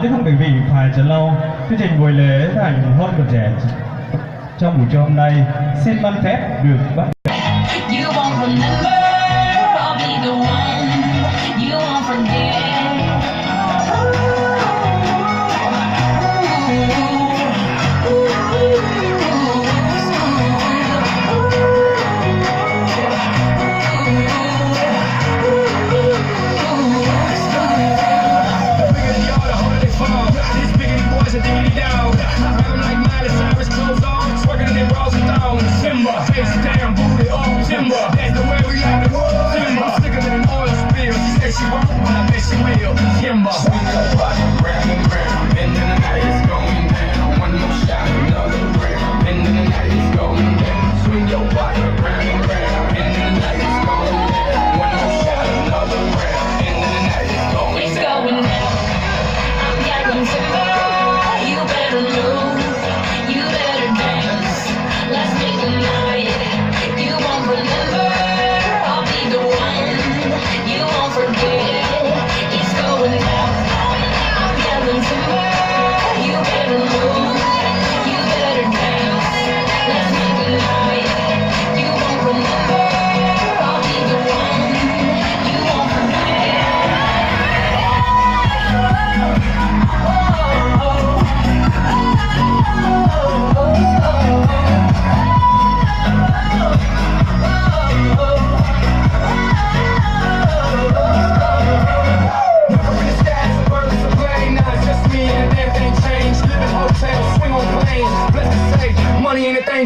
chứ không để vị phải chờ lâu. Chương trình buổi lễ thành hôn của trẻ trong buổi trưa hôm nay xin ban phép được bắt. You won't remember, I'll be the one you won't forget.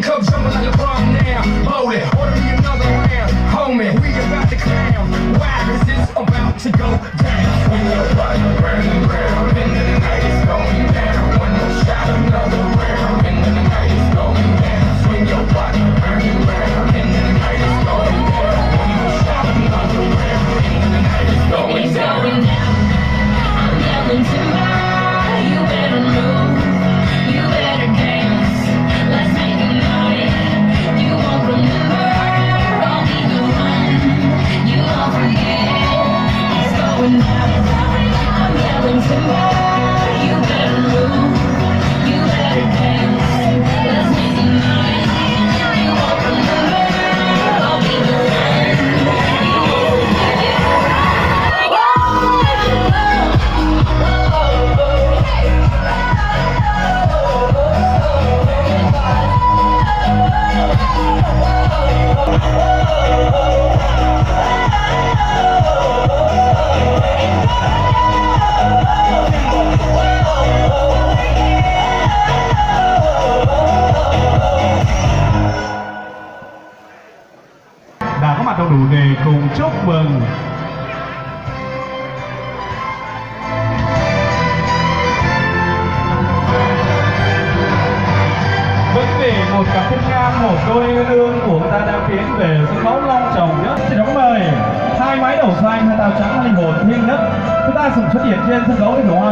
Cup jumping like a bomb now. Hold it, order me another round. Homie, we about to clown. Wow, this is about to go down. Swing your body round and round. Into the night is going down. One more shot, another round. Into the night is going down. Swing your body round and round. Into the night is going down. One more shot, another round. Into the night is going down. I'm yelling timber, you better move, you better dance. Let's make a night you won't remember. I'll be the one you won't forget. It's going down. I'm yelling timber, you better move, you better dance. Let's make a night you won't remember. I'll be the one you won't forget. Đã có mặt đông đủ để cùng chúc mừng vâng, để một cặp thiên nga, một đôi uyên ương của người ta đang tiến về sân khấu long trọng nhất. Xin đón mời hai máy đầu xoay, hai tàu trắng, linh hồn thiên nhất chúng ta cùng xuất hiện trên sân khấu để đủ hoa.